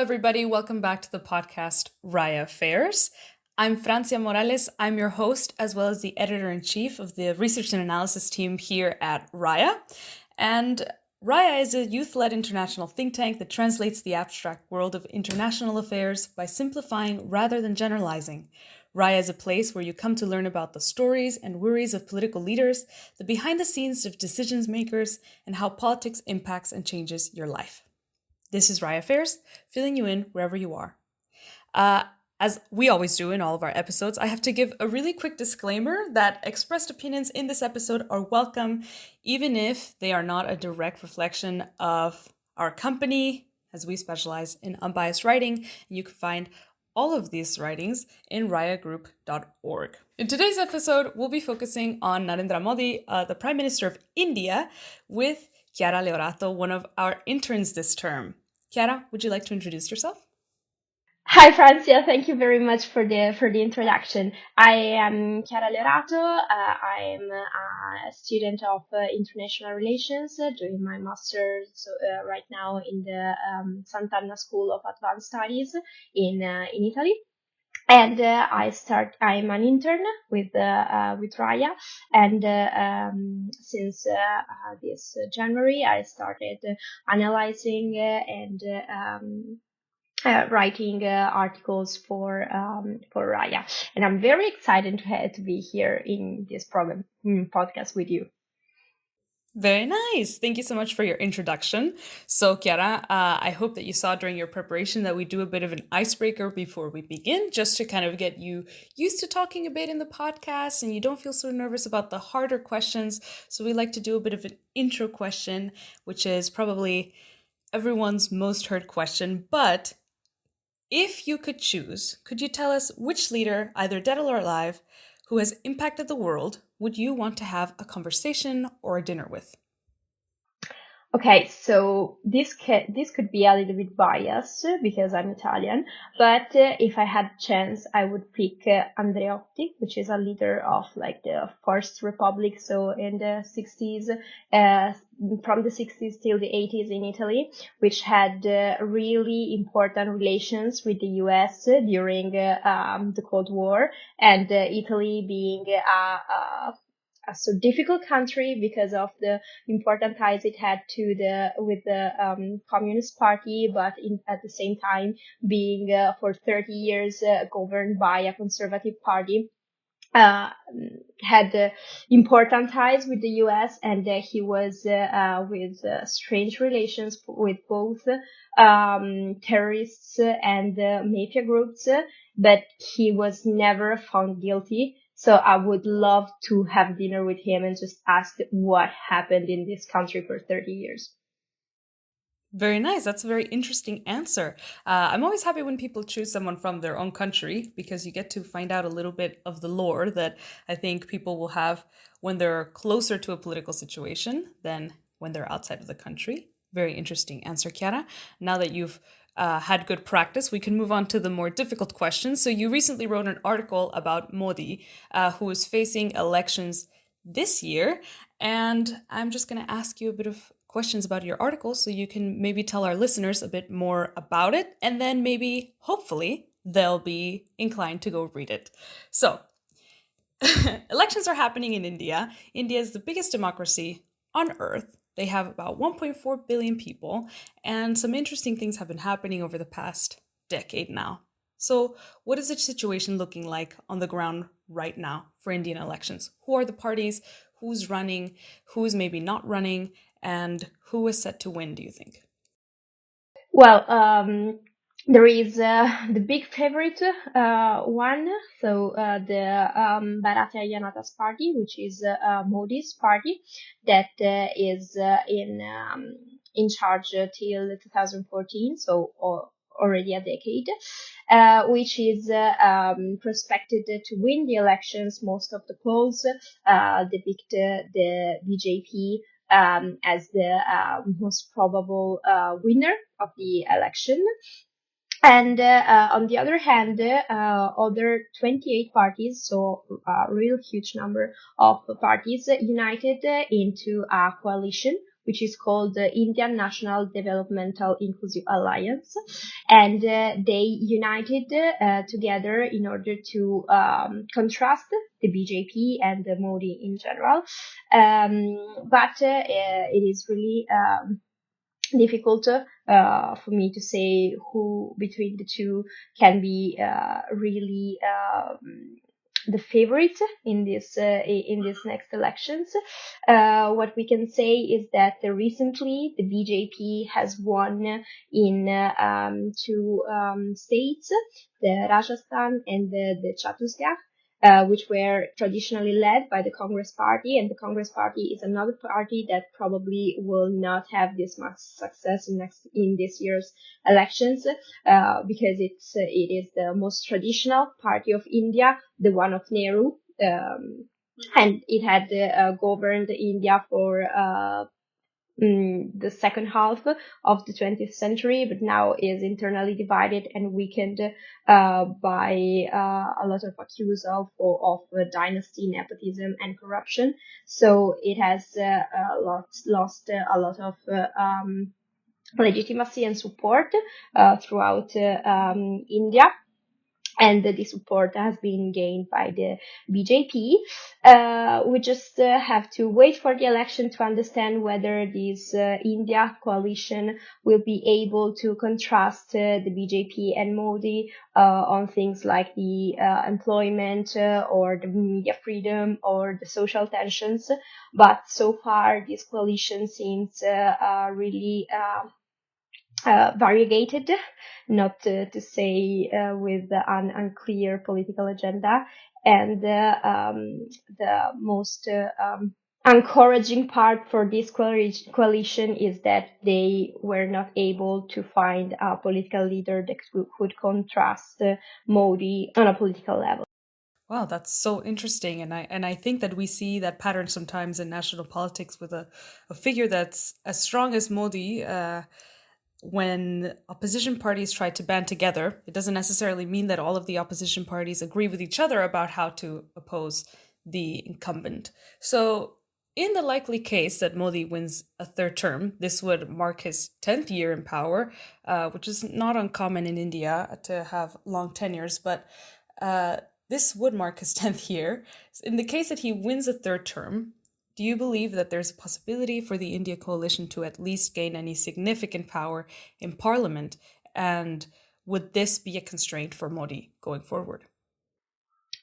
everybody. Welcome back to the podcast Raya Affairs. I'm Francia Morales. I'm your host, as well as the editor-in-chief of the research and analysis team here at Raya. And Raya is a youth-led international think tank that translates the abstract world of international affairs by simplifying rather than generalizing. Raya is a place where you come to learn about the stories and worries of political leaders, the behind-the-scenes of decision makers, and how politics impacts and changes your life. This is Raya Affairs, filling you in wherever you are. As we always do in all of our episodes, I have to give a really quick disclaimer that expressed opinions in this episode are welcome, even if they are not a direct reflection of our company, as we specialize in unbiased writing. And you can find all of these writings in rayagroup.org. In today's episode, we'll be focusing on Narendra Modi, the Prime Minister of India, with Chiara Leorato, one of our interns this term. Chiara, would you like to introduce yourself? Hi, Francia. Thank you very much for the introduction. I am Chiara Leorato. I'm a student of international relations, doing my master's right now in the Sant'Anna School of Advanced Studies in Italy. And I'm an intern with Raya, and since this January, I started analyzing and writing articles for Raya, and I'm very excited to be here in this podcast with you. Very nice. Thank you so much for your introduction. So, Chiara, I hope that you saw during your preparation that we do a bit of an icebreaker before we begin, just to kind of get you used to talking a bit in the podcast and you don't feel so nervous about the harder questions. So we like to do a bit of an intro question, which is probably everyone's most heard question. But if you could choose, could you tell us which leader, either dead or alive, who has impacted the world, would you want to have a conversation or a dinner with? Okay, so this could be a little bit biased because I'm Italian, but if I had a chance, I would pick Andreotti, which is a leader of like the First Republic, so in the 60s, from the 60s till the 80s in Italy, which had really important relations with the US during the Cold War, and Italy being a so difficult country because of the important ties it had with the Communist Party, but at the same time being for 30 years governed by a conservative party. Had important ties with the US, and he was with strange relations with both terrorists and mafia groups, but he was never found guilty. So I would love to have dinner with him and just ask what happened in this country for 30 years. Very nice. That's a very interesting answer. I'm always happy when people choose someone from their own country because you get to find out a little bit of the lore that I think people will have when they're closer to a political situation than when they're outside of the country. Very interesting answer, Chiara. Now that you've had good practice, we can move on to the more difficult questions. So you recently wrote an article about Modi, who is facing elections this year. And I'm just going to ask you a bit of questions about your article so you can maybe tell our listeners a bit more about it. And then maybe, hopefully, they'll be inclined to go read it. So, elections are happening in India. India is the biggest democracy on earth. They have about 1.4 billion people, and some interesting things have been happening over the past decade now. So, what is the situation looking like on the ground right now for Indian elections? Who are the parties? Who's running? Who's maybe not running? And who is set to win, do you think? Well, there is the big favorite one, so the Bharatiya Janata Party, which is Modi's party, that is in charge till 2014, so already a decade, which is prospected to win the elections. Most of the polls depict the BJP as the most probable winner of the election. And on the other hand, other 28 parties, so a real huge number of parties, united into a coalition which is called the Indian National Developmental Inclusive Alliance. And they united together in order to contrast the BJP and the Modi in general. But it is really difficult for me to say who between the two can be really the favorite in this next elections. What we can say is that recently the BJP has won in two states, the Rajasthan and the Chhattisgarh, which were traditionally led by the Congress Party, and the Congress Party is another party that probably will not have this much success in this year's elections, because it is the most traditional party of India, the one of Nehru. And it had governed India for the second half of the 20th century, but now is internally divided and weakened by a lot of accuse of dynasty, nepotism, and corruption. So it has lost a lot of legitimacy and support throughout India, and the support has been gained by the BJP. We just have to wait for the election to understand whether this India coalition will be able to contrast the BJP and Modi on things like the employment or the media freedom or the social tensions. But so far, this coalition seems really variegated, not to say with an unclear political agenda. And the most encouraging part for this coalition is that they were not able to find a political leader that could contrast Modi on a political level. Wow, that's so interesting, and I think that we see that pattern sometimes in national politics with a figure that's as strong as Modi. When opposition parties try to band together, it doesn't necessarily mean that all of the opposition parties agree with each other about how to oppose the incumbent. So, in the likely case that Modi wins a third term, this would mark his 10th year in power, which is not uncommon in India to have long tenures, but uh, this would mark his 10th year. In the case that he wins a third term, do you believe that there's a possibility for the India coalition to at least gain any significant power in parliament? And would this be a constraint for Modi going forward?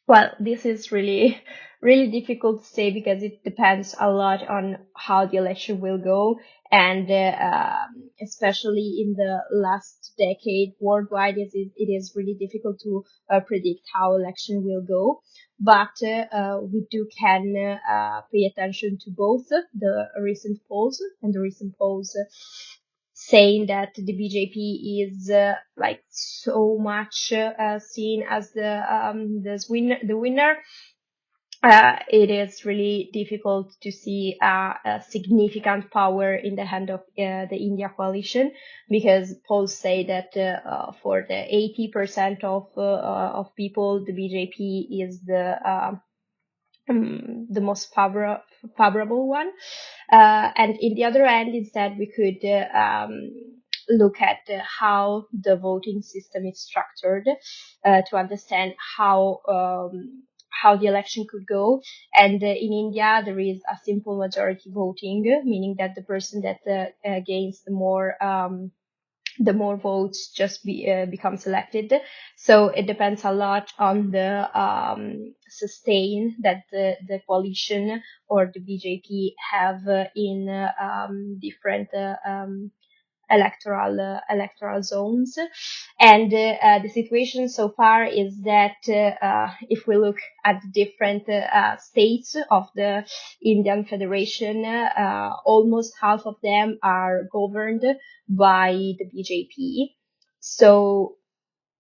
Well, this is really, really difficult to say because it depends a lot on how the election will go. And especially in the last decade worldwide, it is really difficult to predict how election will go. But we do can pay attention to both the recent polls and the recent polls saying that the BJP is like so much seen as the winner. It is really difficult to see a significant power in the hand of the India coalition, because polls say that for the 80% of people, the BJP is the most favorable one. And in the other end, instead, we could look at how the voting system is structured to understand how the election could go. And in India, there is a simple majority voting, meaning that the person that gains the more votes just becomes elected. So it depends a lot on the sustain that the coalition or the BJP have in different electoral zones. And the situation so far is that if we look at the different states of the Indian Federation, almost half of them are governed by the BJP. So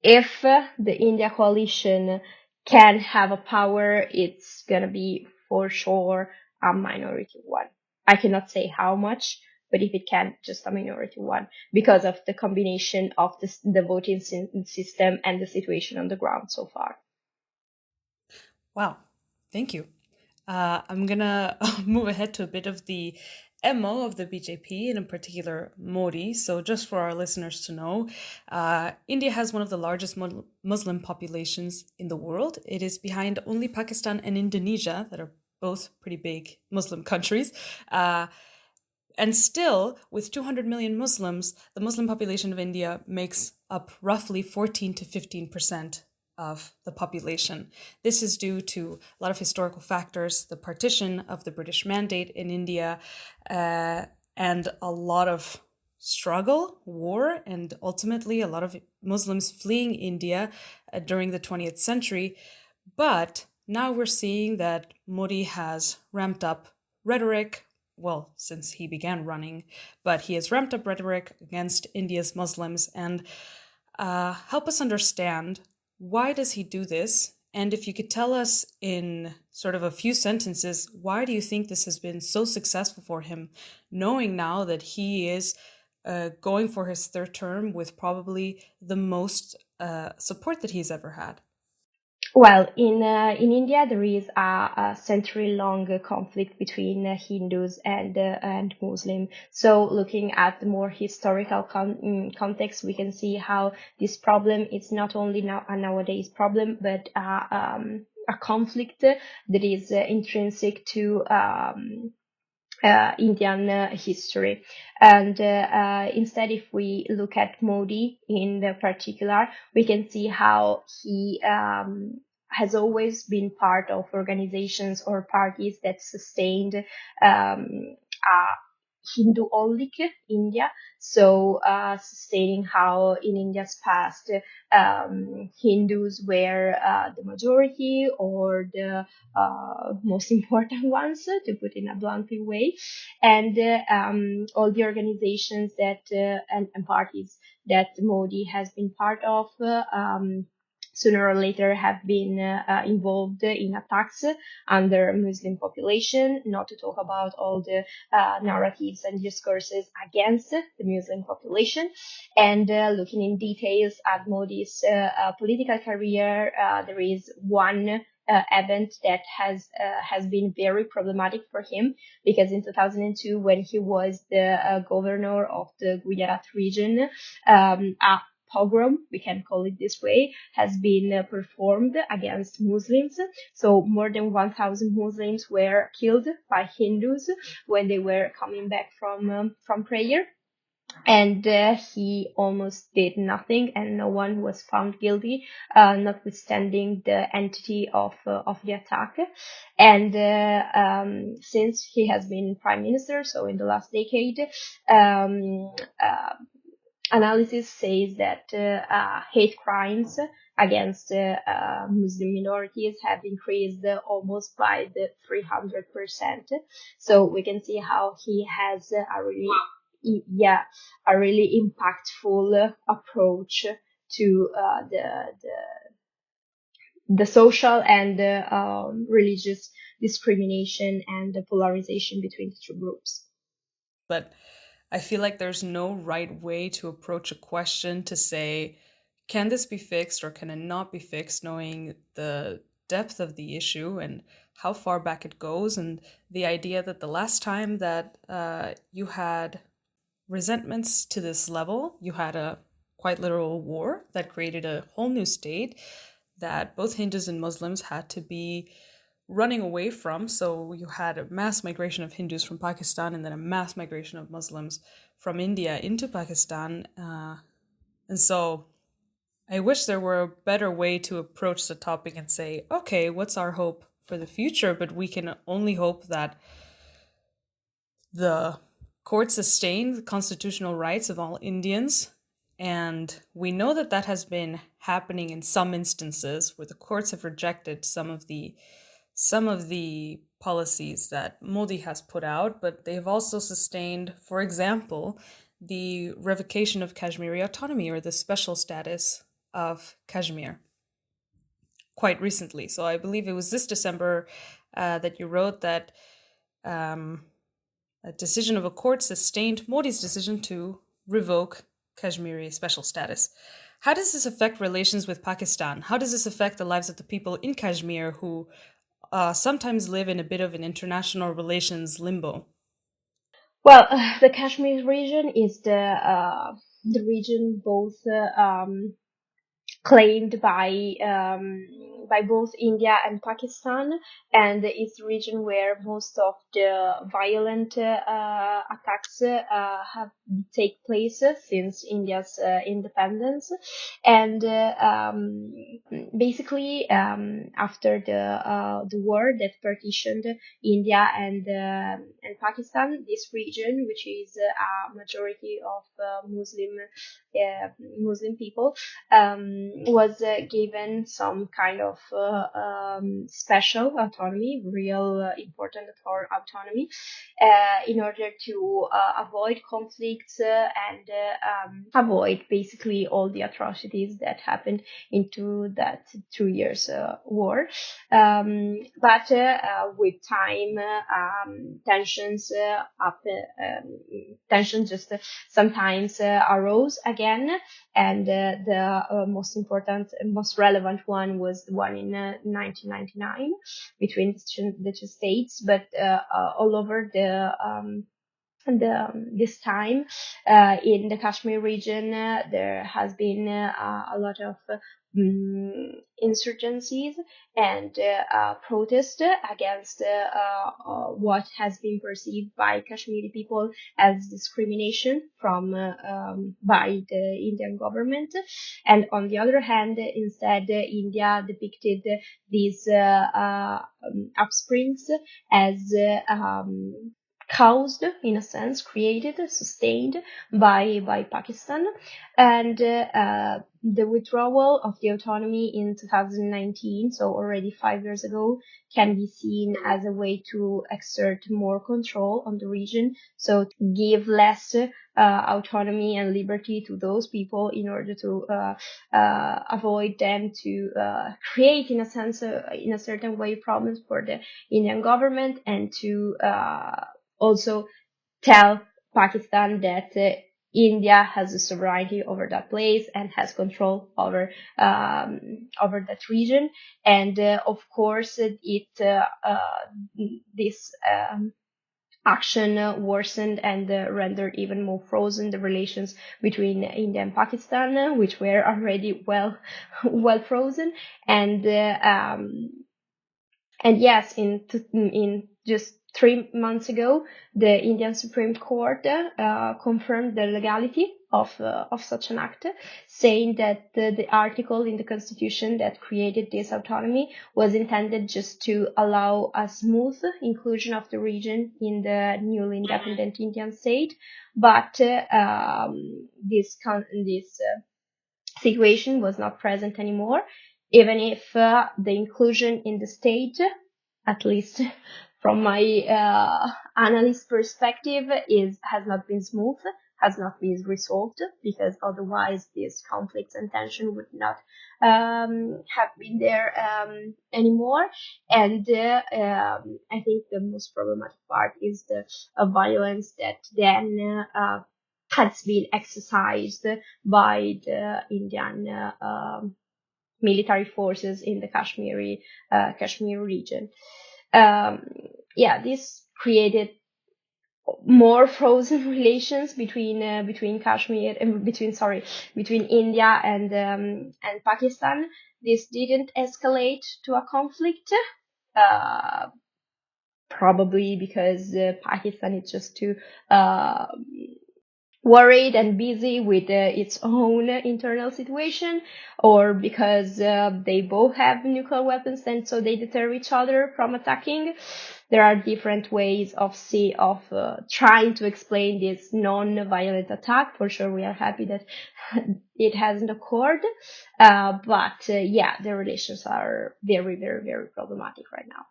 if the India coalition can have a power, it's gonna be for sure a minority one. I cannot say how much, but if it can, just a minority one, because of the combination of the voting system and the situation on the ground so far. Wow, thank you. I'm gonna move ahead to a bit of the MO of the BJP, and in particular Modi. So, just for our listeners to know, India has one of the largest Muslim populations in the world. It is behind only Pakistan and Indonesia, that are both pretty big Muslim countries. And still, with 200 million Muslims, the Muslim population of India makes up roughly 14 to 15% of the population. This is due to a lot of historical factors, the partition of the British Mandate in India, and a lot of struggle, war, and ultimately a lot of Muslims fleeing India during the 20th century. But now we're seeing that Modi has ramped up rhetoric, well, since he began running, but he has ramped up rhetoric against India's Muslims. And help us understand, why does he do this? And if you could tell us in sort of a few sentences, why do you think this has been so successful for him, knowing now that he is going for his third term with probably the most support that he's ever had? Well, in India, there is a century-long conflict between Hindus and Muslim. So, looking at the more historical context, we can see how this problem is not only now a nowadays problem, but a conflict that is intrinsic to Indian history. And instead, if we look at Modi in the particular, we can see how he has always been part of organizations or parties that sustained Hindu-olic India. So sustaining how in India's past Hindus were the majority or the most important ones, to put in a bluntly way, and all the organizations that and parties that Modi has been part of. Sooner or later have been involved in attacks under Muslim population, not to talk about all the narratives and discourses against the Muslim population. And looking in details at Modi's political career, there is one event that has been very problematic for him, because in 2002, when he was the governor of the Gujarat region, a pogrom, we can call it this way, has been performed against Muslims. So more than 1,000 Muslims were killed by Hindus when they were coming back from prayer. And he almost did nothing, and no one was found guilty, notwithstanding the entity of the attack. And since he has been prime minister, so in the last decade, um, uh, analysis says that hate crimes against Muslim minorities have increased almost by the 300%. So we can see how he has a really, yeah, a really impactful approach to the social and religious discrimination and the polarization between the two groups. But I feel like there's no right way to approach a question to say, can this be fixed or can it not be fixed, knowing the depth of the issue and how far back it goes, and the idea that the last time that you had resentments to this level, you had a quite literal war that created a whole new state that both Hindus and Muslims had to be running away from. So you had a mass migration of Hindus from Pakistan and then a mass migration of Muslims from India into Pakistan. And so I wish there were a better way to approach the topic and say, okay, what's our hope for the future? But we can only hope that the court sustain the constitutional rights of all Indians. And we know that that has been happening in some instances where the courts have rejected some of the policies that Modi has put out, but they've also sustained, for example, the revocation of Kashmiri autonomy or the special status of Kashmir quite recently. So I believe it was this December that you wrote that a decision of a court sustained Modi's decision to revoke Kashmiri special status. How does this affect relations with Pakistan? How does this affect the lives of the people in Kashmir who sometimes live in a bit of an international relations limbo? Well, the Kashmir region is the region both claimed by both India and Pakistan, and it's the region where most of the violent attacks have take place since India's independence, and basically after the war that partitioned India and Pakistan, this region, which is a majority of Muslim people, was given some kind of special autonomy, real important autonomy, in order to avoid conflicts and avoid basically all the atrocities that happened into that 2 years war. But with time, tensions just sometimes arose again, and the most important and most relevant one was the one in 1999 between the two states, but all over this time in the Kashmir region, there has been a lot of insurgencies and protest against what has been perceived by Kashmiri people as discrimination from by the Indian government. And on the other hand, instead, India depicted these upsprings as caused, in a sense, created, sustained by Pakistan, and the withdrawal of the autonomy in 2019, so already 5 years ago, can be seen as a way to exert more control on the region, so to give less autonomy and liberty to those people in order to avoid them to create, in a sense, in a certain way, problems for the Indian government, and to also tell Pakistan that India has a sovereignty over that place and has control over that region. And of course, this action worsened and rendered even more frozen the relations between India and Pakistan, which were already well frozen. And and yes, in just 3 months ago, the Indian Supreme Court confirmed the legality of such an act, saying that the article in the constitution that created this autonomy was intended just to allow a smooth inclusion of the region in the newly independent Indian state. But this situation was not present anymore, even if the inclusion in the state, at least from my analyst perspective, has not been smooth, has not been resolved, because otherwise this conflicts and tension would not have been there anymore. And I think the most problematic part is the violence that then has been exercised by the Indian military forces in the Kashmir region. Um, yeah, this created more frozen relations between Kashmir and between India and Pakistan. This didn't escalate to a conflict. Uh, Probably because Pakistan is just too uh, worried and busy with its own internal situation, or because they both have nuclear weapons and so they deter each other from attacking. There are different ways of trying to explain this non-violent attack. For sure, we are happy that it hasn't occurred, but yeah, the relations are very, very, very problematic right now.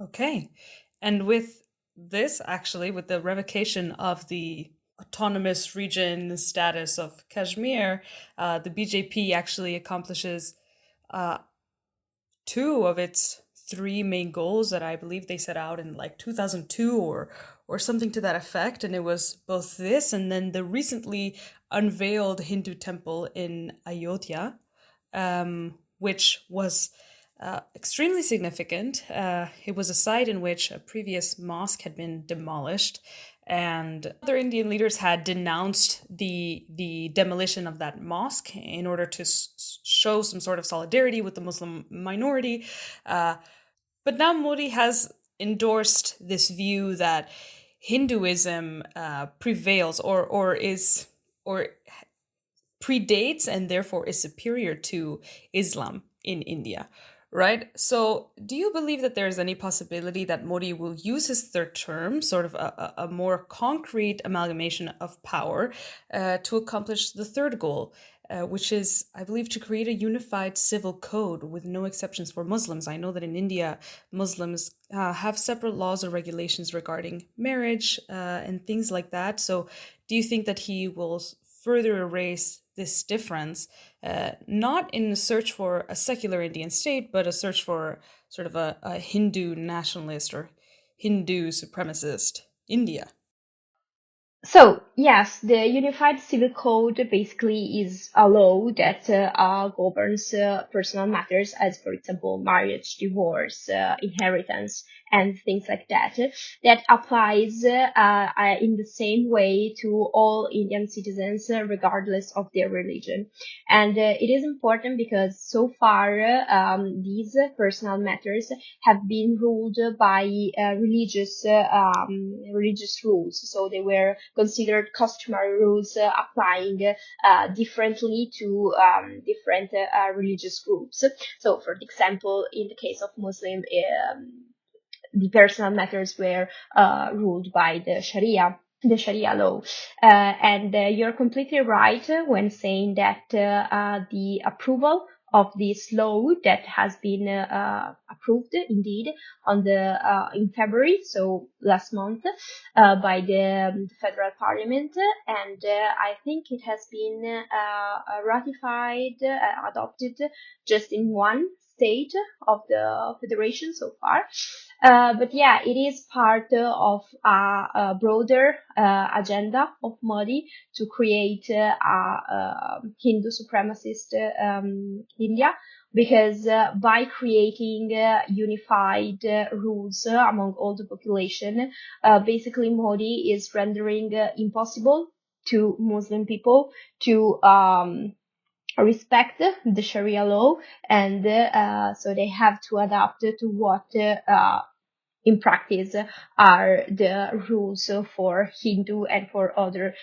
Okay. And with this, actually, with the revocation of the autonomous region status of Kashmir, the BJP actually accomplishes uh, two of its three main goals that I believe they set out in like 2002 or something to that effect. And it was both this and then the recently unveiled Hindu temple in Ayodhya, which was extremely significant. It was a site in which a previous mosque had been demolished, and other Indian leaders had denounced the demolition of that mosque in order to show some sort of solidarity with the Muslim minority. Uh, but now Modi has endorsed this view that Hinduism prevails or predates and therefore is superior to Islam in India, right? So, do you believe that there is any possibility that Modi will use his third term, sort of a more concrete amalgamation of power, to accomplish the third goal, which is, I believe, to create a unified civil code with no exceptions for Muslims? I know that in India, Muslims have separate laws or regulations regarding marriage and things like that. So, do you think that he will further erase this difference, not in a search for a secular Indian state, but a search for sort of a Hindu nationalist or Hindu supremacist India? So, yes, the Unified Civil Code basically is a law that governs personal matters, as for example, marriage, divorce, inheritance, and things like that, that applies in the same way to all Indian citizens, regardless of their religion. And it is important because so far these personal matters have been ruled by religious rules. So they were considered customary rules applying differently to different religious groups. So, for example, in the case of Muslim, the personal matters were ruled by the Sharia law. And you're completely right when saying that the approval of this law that has been approved indeed on the in February, so last month, by the federal parliament, and I think it has been ratified, adopted just in one state of the federation so far. But yeah, it is part of a broader agenda of Modi to create a Hindu supremacist India, because by creating unified rules among all the population, basically Modi is rendering impossible to Muslim people to respect the Sharia law, and so they have to adapt to what in practice are the rules for Hindu and for other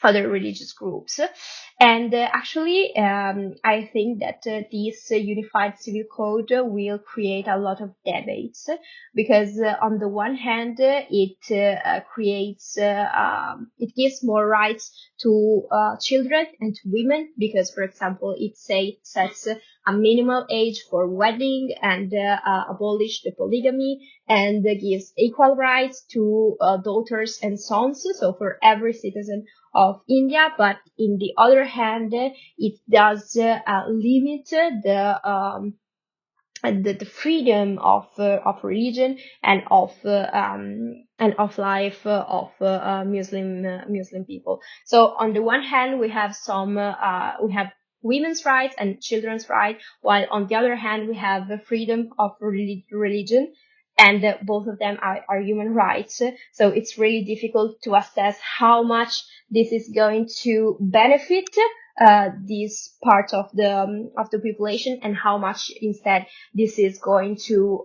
religious groups. And actually, I think that this unified civil code will create a lot of debates, because on the one hand, it creates, it gives more rights to children and to women, because, for example, sets a minimal age for wedding, and abolish the polygamy, and gives equal rights to daughters and sons, so for every citizen of India. But in the other hand, it does limit the freedom of religion and of life of Muslim people. So on the one hand, we have women's rights and children's rights, while on the other hand we have the freedom of religion, and both of them are human rights. So it's really difficult to assess how much this is going to benefit this part of the population, and how much instead this is going to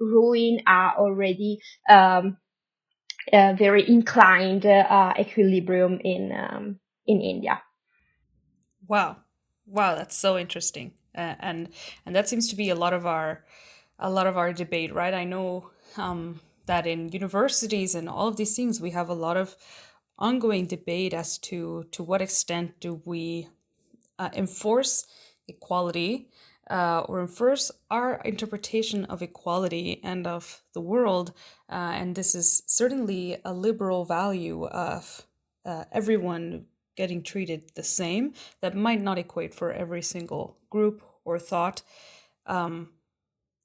ruin our already very inclined equilibrium in India. Wow, wow, that's so interesting, and that seems to be a lot of our debate, right? I know that in universities and all of these things, we have a lot of ongoing debate as to what extent do we enforce equality, or enforce our interpretation of equality and of the world. And this is certainly a liberal value of everyone getting treated the same, that might not equate for every single group or thought, um,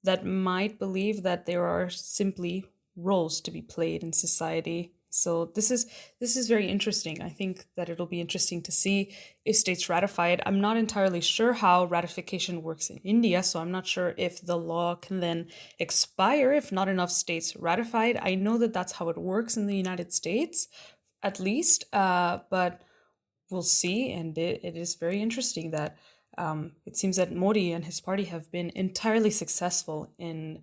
that might believe that there are simply roles to be played in society, So this is very interesting. I think that it'll be interesting to see if states ratify it. I'm not entirely sure how ratification works in India, so I'm not sure if the law can then expire if not enough states ratify it. I know that that's how it works in the United States, at least, but we'll see. And it is very interesting that it seems that Modi and his party have been entirely successful in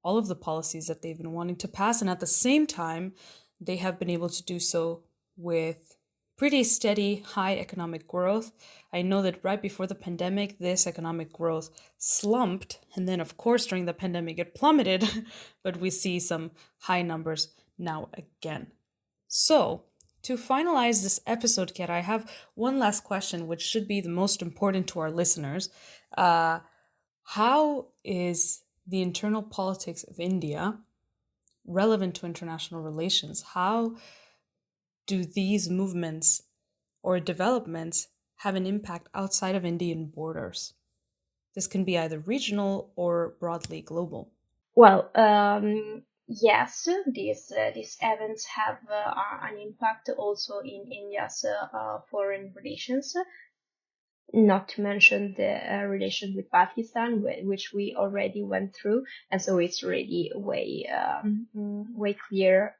all of the policies that they've been wanting to pass. And at the same time, they have been able to do so with pretty steady, high economic growth. I know that right before the pandemic, this economic growth slumped. And then, of course, during the pandemic, it plummeted. But we see some high numbers now again. So, to finalize this episode, Kiara, I have one last question, which should be the most important to our listeners. Uh, how is the internal politics of India relevant to international relations? How do these movements or developments have an impact outside of Indian borders? This can be either regional or broadly global. Well, yes, these events have an impact also in India's foreign relations. Not to mention the relation with Pakistan, which we already went through, and so it's really way clear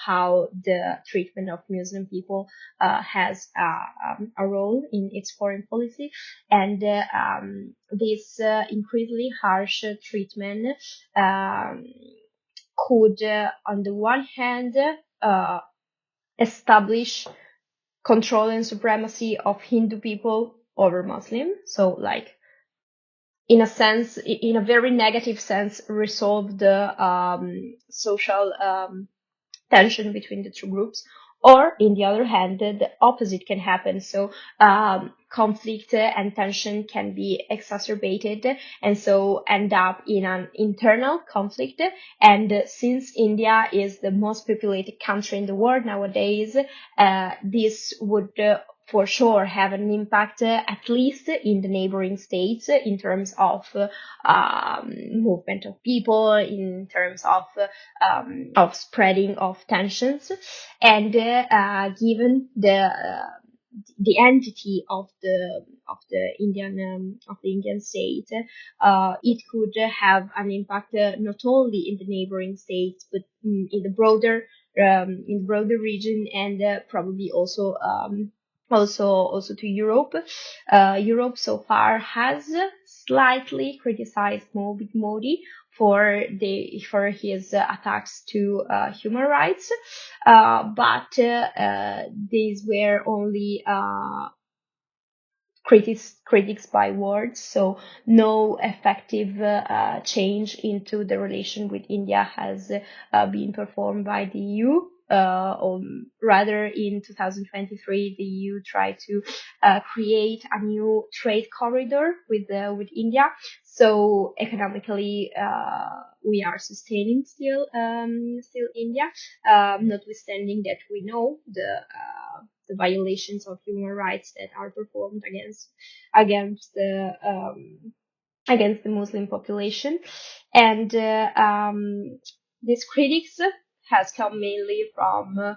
how the treatment of Muslim people has a role in its foreign policy, and this increasingly harsh treatment um, could, on the one hand, establish control and supremacy of Hindu people over Muslim. So, like, in a sense, in a very negative sense, resolve the social tension between the two groups. Or, in the other hand, the opposite can happen. So, conflict and tension can be exacerbated and so end up in an internal conflict. And since India is the most populated country in the world nowadays, this would for sure have an impact, at least in the neighboring states, in terms of movement of people, in terms of spreading of tensions, and given the entity of the Indian state, it could have an impact not only in the neighboring states but in the broader region, and probably also to Europe. Europe so far has slightly criticized Modi for his attacks to human rights, but these were only critics by words, so no effective change into the relation with India has been performed by the EU. Rather, in 2023, the EU tried to create a new trade corridor with India. So economically, we are sustaining still India, notwithstanding that we know the violations of human rights that are performed against the against the Muslim population, and these critics has come mainly from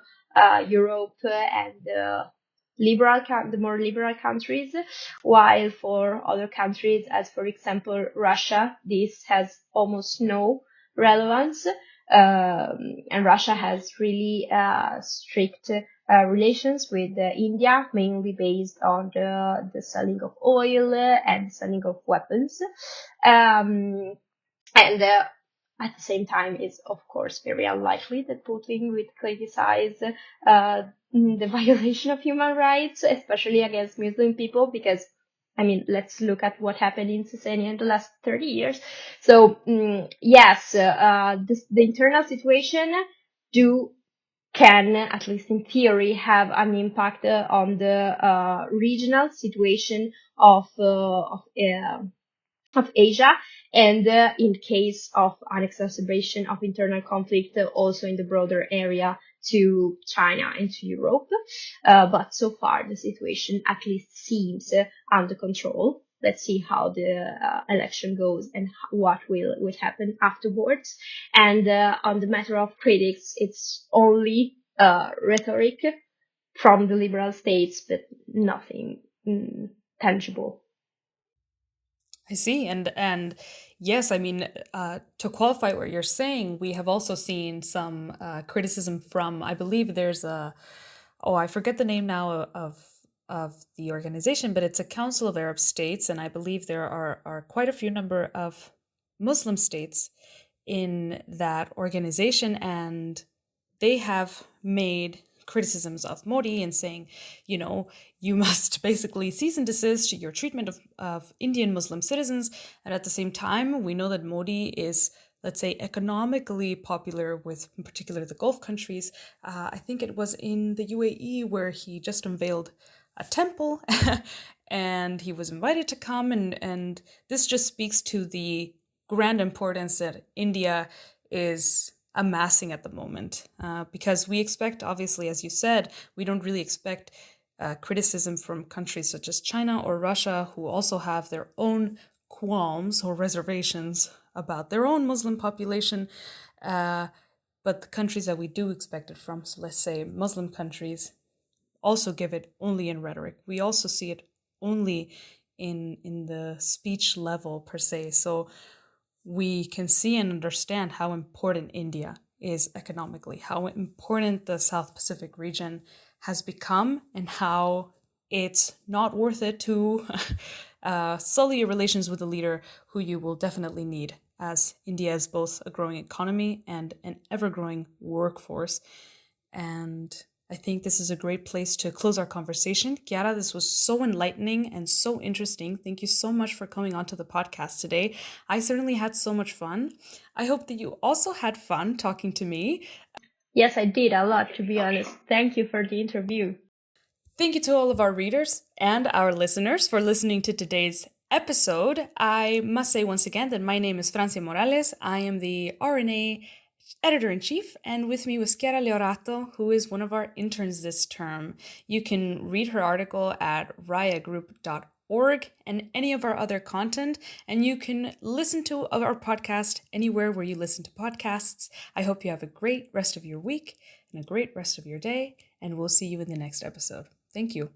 Europe and the more liberal countries, while for other countries, as for example Russia, this has almost no relevance, and Russia has really strict relations with India, mainly based on the selling of oil and selling of weapons. And at the same time, it's of course very unlikely that Putin would criticize the violation of human rights, especially against Muslim people, because I mean, let's look at what happened in Chechnya in the last 30 years. So, yes, the internal situation can, at least in theory, have an impact on the regional situation of Asia, and in case of an exacerbation of internal conflict, also in the broader area to China and to Europe. But so far, the situation at least seems under control. let's see how the election goes and what will happen afterwards. And on the matter of critics, it's only rhetoric from the liberal states, but nothing tangible. I see, and yes, I mean, to qualify what you're saying, we have also seen some criticism from. I believe there's a, oh, I forget the name now of the organization, but it's a Council of Arab States, and I believe there are quite a few number of Muslim states in that organization, and they have made criticisms of Modi and saying, you know, you must basically cease and desist your treatment of Indian Muslim citizens. And at the same time, we know that Modi is, let's say, economically popular with, in particular, the Gulf countries. I think it was in the UAE where he just unveiled a temple and he was invited to come. And this just speaks to the grand importance that India is amassing at the moment, because we expect, obviously, as you said, we don't really expect criticism from countries such as China or Russia, who also have their own qualms or reservations about their own Muslim population. But the countries that we do expect it from, so let's say Muslim countries, also give it only in rhetoric. We also see it only in the speech level per se. So we can see and understand how important India is economically, how important the South Pacific region has become, and how it's not worth it to sully your relations with a leader who you will definitely need, as India is both a growing economy and an ever-growing workforce. And I think this is a great place to close our conversation. Chiara, this was so enlightening and so interesting. Thank you so much for coming onto the podcast today. I certainly had so much fun. I hope that you also had fun talking to me. Yes, I did a lot, to be honest. Thank you for the interview. Thank you to all of our readers and our listeners for listening to today's episode. I must say once again that my name is Francia Morales. I am the RNA editor-in-chief, and with me was Chiara Leorato, who is one of our interns this term. You can read her article at rayagroup.org and any of our other content, and you can listen to our podcast anywhere where you listen to podcasts. I hope you have a great rest of your week and a great rest of your day, and we'll see you in the next episode. Thank you.